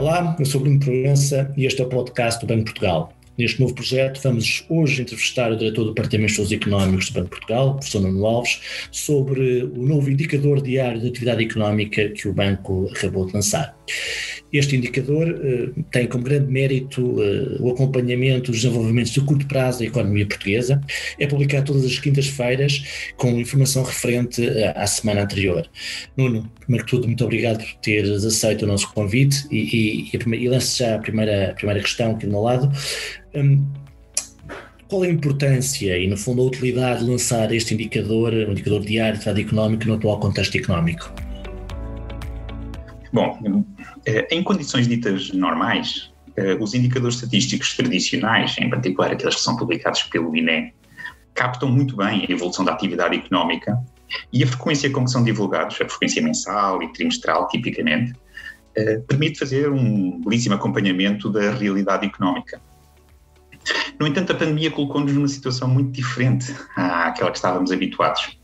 Olá, eu sou Bruno Proença e este é o podcast do Banco de Portugal. Neste novo projeto vamos hoje entrevistar o diretor do Departamento de Estudos Económicos do Banco de Portugal, o professor Nuno Alves, sobre o novo indicador diário de atividade económica que o banco acabou de lançar. Este indicador tem como grande mérito o acompanhamento dos desenvolvimentos de curto prazo da economia portuguesa. É publicado todas as quintas-feiras com informação referente à semana anterior. Nuno, primeiro que tudo, muito obrigado por teres aceito o nosso convite e lanço já a primeira questão aqui do meu lado. Qual a importância e, no fundo, a utilidade de lançar este indicador, um indicador diário de atividade económica no atual contexto económico? Bom, em condições ditas normais, os indicadores estatísticos tradicionais, em particular aqueles que são publicados pelo INE, captam muito bem a evolução da atividade económica e a frequência com que são divulgados, a frequência mensal e trimestral, tipicamente, permite fazer um belíssimo acompanhamento da realidade económica. No entanto, a pandemia colocou-nos numa situação muito diferente àquela que estávamos habituados.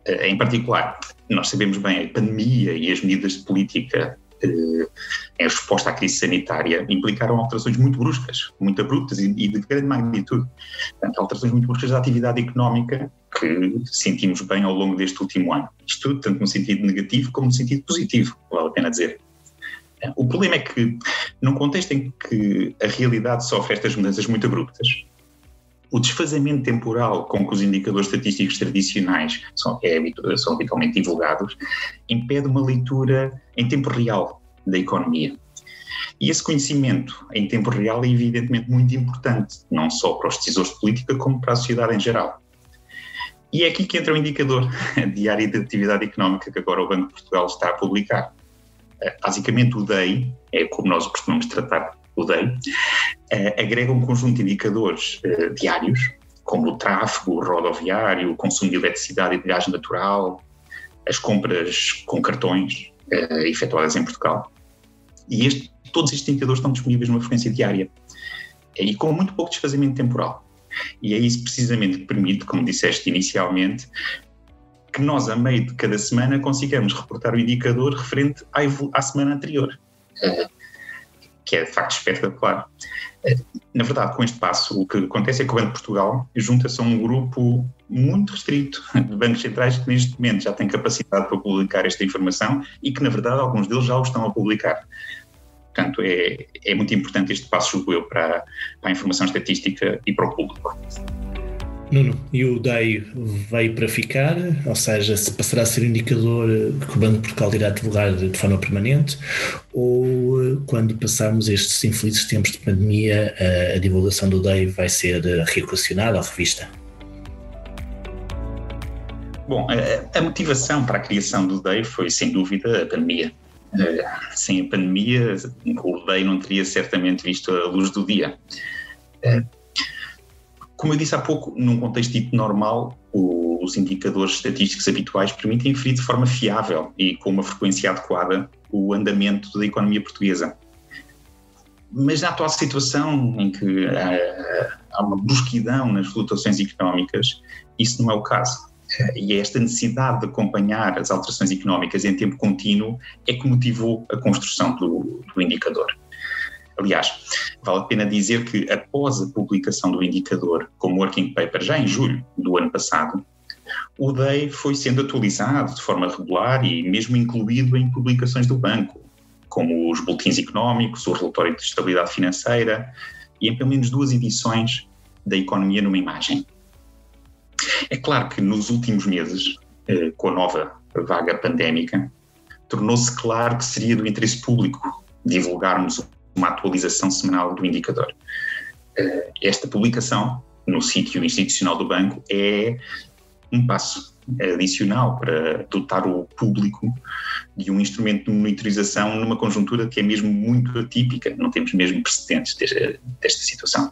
Em particular, nós sabemos bem, a pandemia e as medidas de política em resposta à crise sanitária implicaram alterações muito bruscas, muito abruptas e de grande magnitude. Portanto, alterações muito bruscas da atividade económica que sentimos bem ao longo deste último ano. Isto tanto no sentido negativo como no sentido positivo, vale a pena dizer. O problema é que, num contexto em que a realidade sofre estas mudanças muito abruptas, o desfazamento temporal com que os indicadores estatísticos tradicionais são habitualmente divulgados impede uma leitura em tempo real da economia. E esse conhecimento em tempo real é evidentemente muito importante, não só para os decisores de política, como para a sociedade em geral. E é aqui que entra o indicador diário de atividade económica que agora o Banco de Portugal está a publicar. Basicamente o DEI, é como nós costumamos tratar o DEI, agrega um conjunto de indicadores diários, como o tráfego rodoviário, o consumo de eletricidade e de gás natural, as compras com cartões efetuadas em Portugal. E todos estes indicadores estão disponíveis numa frequência diária e com muito pouco desfazamento temporal. E é isso precisamente que permite, como disseste inicialmente, que nós, a meio de cada semana, consigamos reportar o indicador referente à semana anterior, que é de facto espetacular. Na verdade, com este passo, o que acontece é que o Banco de Portugal junta-se a um grupo muito restrito de bancos centrais que neste momento já têm capacidade para publicar esta informação e que, na verdade, alguns deles já o estão a publicar. Portanto, é muito importante este passo, julgo eu, para a informação estatística e para o público. Nuno, e o DEI veio para ficar, ou seja, se passará a ser um indicador que o Banco de Portugal irá divulgar de forma permanente, ou quando passarmos estes infelizes tempos de pandemia, a divulgação do DEI vai ser reequacionada ou revista? Bom, a motivação para a criação do DEI foi, sem dúvida, a pandemia. Sem a pandemia, o DEI não teria certamente visto a luz do dia. Como eu disse há pouco, num contexto dito normal, os indicadores estatísticos habituais permitem inferir de forma fiável e com uma frequência adequada o andamento da economia portuguesa. Mas na atual situação em que há uma brusquidão nas flutuações económicas, isso não é o caso. E esta necessidade de acompanhar as alterações económicas em tempo contínuo é que motivou a construção do indicador. Aliás, vale a pena dizer que após a publicação do indicador como working paper, já em julho do ano passado, o DEI foi sendo atualizado de forma regular e mesmo incluído em publicações do banco, como os boletins económicos, o relatório de estabilidade financeira e em pelo menos 2 edições da Economia numa Imagem. É claro que nos últimos meses, com a nova vaga pandémica, tornou-se claro que seria do interesse público divulgarmos uma atualização semanal do indicador. Esta publicação no sítio institucional do banco é um passo adicional para dotar o público de um instrumento de monitorização numa conjuntura que é mesmo muito atípica, não temos mesmo precedentes desta situação.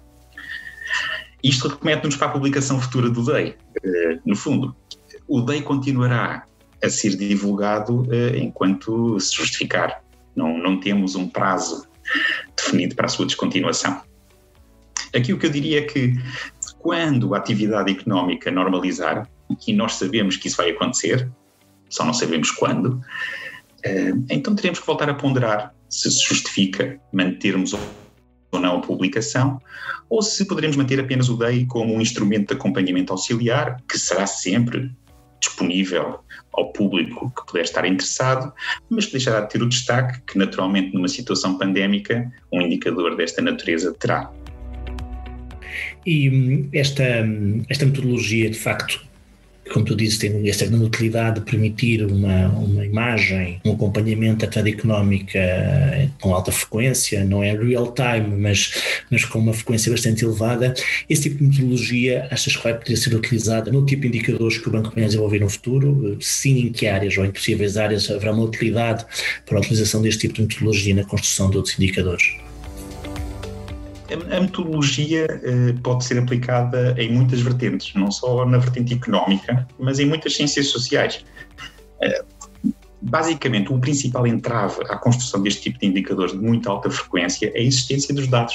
Isto remete-nos para a publicação futura do DEI. No fundo, o DEI continuará a ser divulgado enquanto se justificar. Não temos um prazo definido para a sua descontinuação. Aqui o que eu diria é que quando a atividade económica normalizar, e nós sabemos que isso vai acontecer, só não sabemos quando, Então teremos que voltar a ponderar se justifica mantermos ou não a publicação, ou se poderemos manter apenas o DEI como um instrumento de acompanhamento auxiliar, que será sempre disponível ao público que puder estar interessado, mas que deixará de ter o destaque que, naturalmente, numa situação pandémica, um indicador desta natureza terá. E esta metodologia, de facto, como tu dizes, tem esta grande utilidade de permitir uma imagem, um acompanhamento da atividade económica com alta frequência, não é real time, mas com uma frequência bastante elevada. Esse tipo de metodologia achas que vai poder ser utilizada no tipo de indicadores que o Banco venha a desenvolver no futuro? Sim, em que áreas ou em possíveis áreas haverá uma utilidade para a utilização deste tipo de metodologia na construção de outros indicadores? A metodologia pode ser aplicada em muitas vertentes, não só na vertente económica, mas em muitas ciências sociais. Basicamente, o principal entrave à construção deste tipo de indicadores de muita alta frequência é a existência dos dados,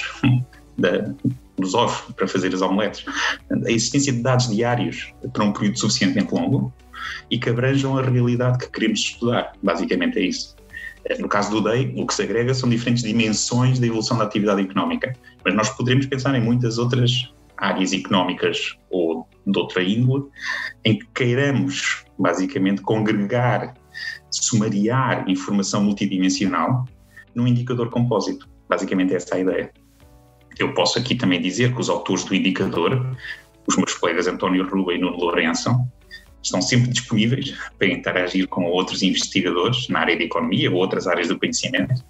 dos ovos para fazer as omeletes. A existência de dados diários para um período suficientemente longo e que abranjam a realidade que queremos estudar. Basicamente é isso. No caso do DEI, o que se agrega são diferentes dimensões da evolução da atividade económica, mas nós poderemos pensar em muitas outras áreas económicas ou de outra índole em que queiramos, basicamente, congregar, sumariar informação multidimensional num indicador compósito. Basicamente essa é a ideia. Eu posso aqui também dizer que os autores do indicador, os meus colegas António Rua e Nuno Lourenço, estão sempre disponíveis para interagir com outros investigadores na área de economia ou outras áreas do conhecimento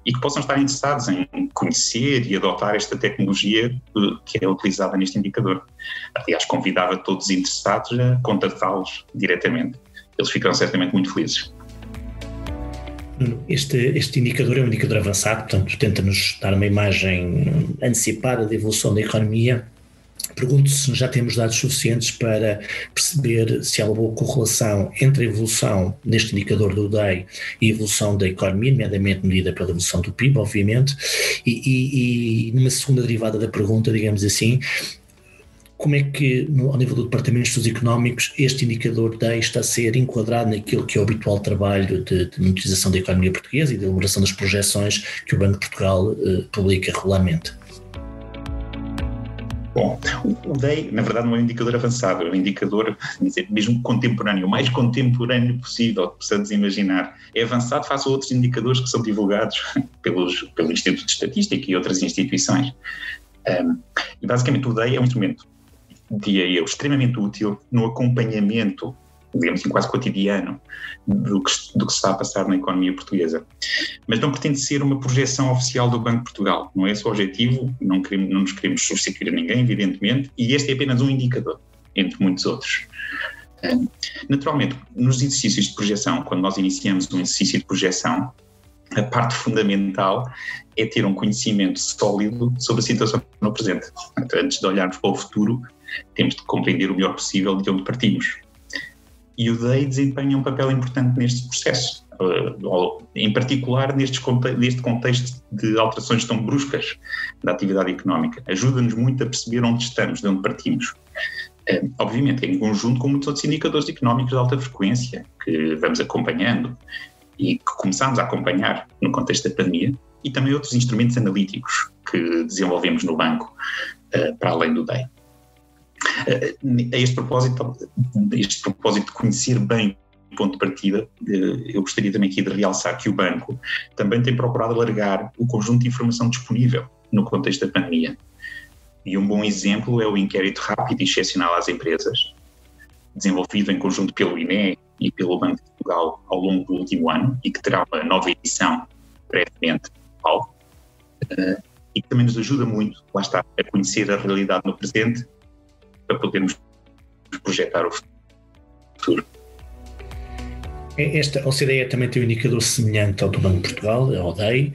e que possam estar interessados em conhecer e adotar esta tecnologia que é utilizada neste indicador. Aliás, convidava todos os interessados a contatá-los diretamente. Eles ficarão certamente muito felizes. Este indicador é um indicador avançado, portanto tenta-nos dar uma imagem antecipada da evolução da economia. Pergunto se já temos dados suficientes para perceber se há uma boa correlação entre a evolução deste indicador do DEI e a evolução da economia, nomeadamente medida pela evolução do PIB, obviamente, e numa segunda derivada da pergunta, digamos assim, como é que, ao nível do Departamento de Estudos Económicos, este indicador DEI está a ser enquadrado naquilo que é o habitual trabalho de monitorização da economia portuguesa e de elaboração das projeções que o Banco de Portugal publica regularmente? Bom, o DEI, na verdade, não é um indicador avançado, é um indicador, mesmo contemporâneo, o mais contemporâneo possível que possamos imaginar. É avançado face a outros indicadores que são divulgados pelo Instituto de Estatística e outras instituições. E, basicamente, o DEI é um instrumento, diria eu, extremamente útil no acompanhamento, digamos assim, quase cotidiano do que se está a passar na economia portuguesa. Mas não pretende ser uma projeção oficial do Banco de Portugal. Não é esse o objetivo, não nos queremos substituir a ninguém, evidentemente, e este é apenas um indicador, entre muitos outros. Naturalmente, nos exercícios de projeção, quando nós iniciamos um exercício de projeção, a parte fundamental é ter um conhecimento sólido sobre a situação no presente. Antes de olharmos para o futuro, temos de compreender o melhor possível de onde partimos. E o DEI desempenha um papel importante neste processo, em particular neste contexto de alterações tão bruscas da atividade económica. Ajuda-nos muito a perceber onde estamos, de onde partimos. Obviamente, em conjunto com muitos outros indicadores económicos de alta frequência que vamos acompanhando e que começamos a acompanhar no contexto da pandemia, e também outros instrumentos analíticos que desenvolvemos no banco para além do DEI. A este propósito de conhecer bem o ponto de partida, eu gostaria também aqui de realçar que o banco também tem procurado alargar o conjunto de informação disponível no contexto da pandemia. E um bom exemplo é o inquérito rápido e excepcional às empresas, desenvolvido em conjunto pelo INE e pelo Banco de Portugal ao longo do último ano e que terá uma nova edição brevemente, e que também nos ajuda muito, lá está, a conhecer a realidade no presente para podermos projetar o futuro. Esta OCDE também tem um indicador semelhante ao do Banco de Portugal, ao DEI.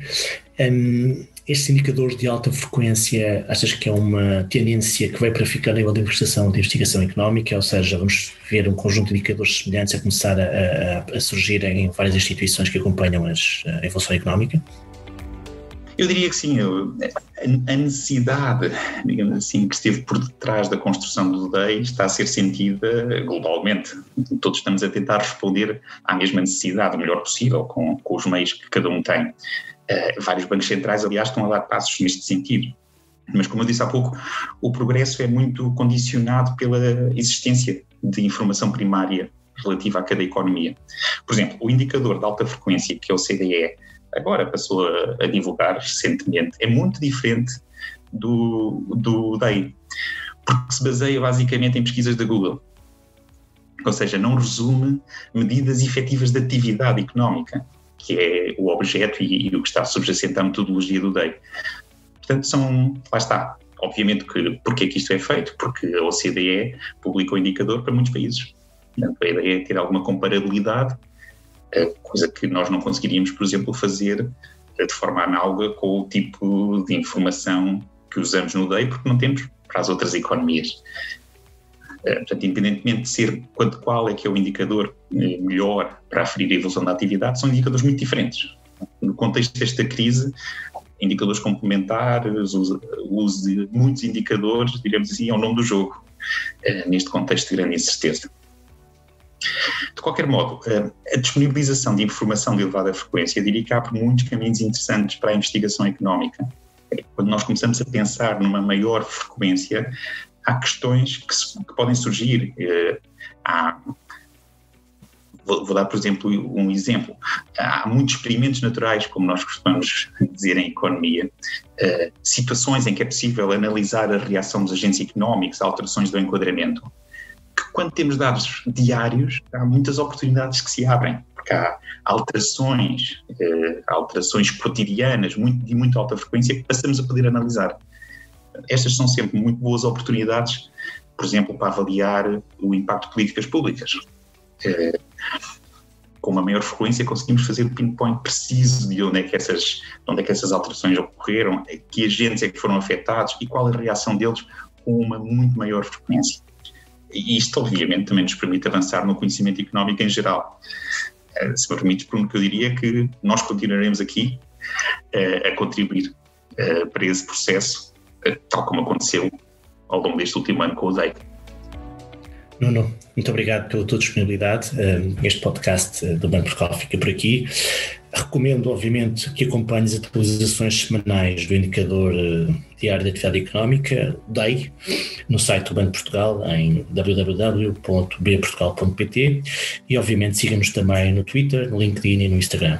Estes indicadores de alta frequência, achas que é uma tendência que vai para ficar a nível de investigação económica, ou seja, vamos ver um conjunto de indicadores semelhantes a começar a surgir em várias instituições que acompanham a evolução económica? Eu diria que sim, a necessidade, digamos assim, que esteve por detrás da construção do DEI está a ser sentida globalmente. Todos estamos a tentar responder à mesma necessidade o melhor possível, com os meios que cada um tem. Vários bancos centrais, aliás, estão a dar passos neste sentido. Mas, como eu disse há pouco, o progresso é muito condicionado pela existência de informação primária relativa a cada economia. Por exemplo, o indicador de alta frequência, que é o CDE, agora passou a divulgar recentemente, é muito diferente do DEI, porque se baseia basicamente em pesquisas da Google. Ou seja, não resume medidas efetivas de atividade económica, que é o objeto e o que está subjacente à metodologia do DEI. Portanto, lá está. Obviamente que, porque é que isto é feito? Porque a OCDE publica o indicador para muitos países. Portanto, a ideia é ter alguma comparabilidade, coisa que nós não conseguiríamos, por exemplo, fazer de forma análoga com o tipo de informação que usamos no DEI, porque não temos para as outras economias. Portanto, independentemente de ser qual é que é o indicador melhor para aferir a evolução da atividade, são indicadores muito diferentes. No contexto desta crise, indicadores complementares, o uso de muitos indicadores, digamos assim, é o nome do jogo, neste contexto de grande incerteza. De qualquer modo, a disponibilização de informação de elevada frequência diria que abre muitos caminhos interessantes para a investigação económica. Quando nós começamos a pensar numa maior frequência, há questões que podem surgir. Vou dar, por exemplo, um exemplo. Há muitos experimentos naturais, como nós costumamos dizer em economia, situações em que é possível analisar a reação dos agentes económicos a alterações do enquadramento, que quando temos dados diários, há muitas oportunidades que se abrem, porque há alterações cotidianas de muito alta frequência que passamos a poder analisar. Estas são sempre muito boas oportunidades, por exemplo, para avaliar o impacto de políticas públicas. Com uma maior frequência conseguimos fazer o pinpoint preciso de onde é que essas alterações ocorreram, que agentes é que foram afetados e qual a reação deles com uma muito maior frequência. E isto, obviamente, também nos permite avançar no conhecimento económico em geral. Se me permites, Bruno, que eu diria que nós continuaremos aqui a contribuir para esse processo, tal como aconteceu ao longo deste último ano com o DEI. Nuno, muito obrigado pela tua disponibilidade. Este podcast do Banco de Portugal fica por aqui. Recomendo, obviamente, que acompanhes as atualizações semanais do indicador diário de atividade económica, DEI, no site do Banco de Portugal, em www.bportugal.pt, e, obviamente, siga-nos também no Twitter, no LinkedIn e no Instagram.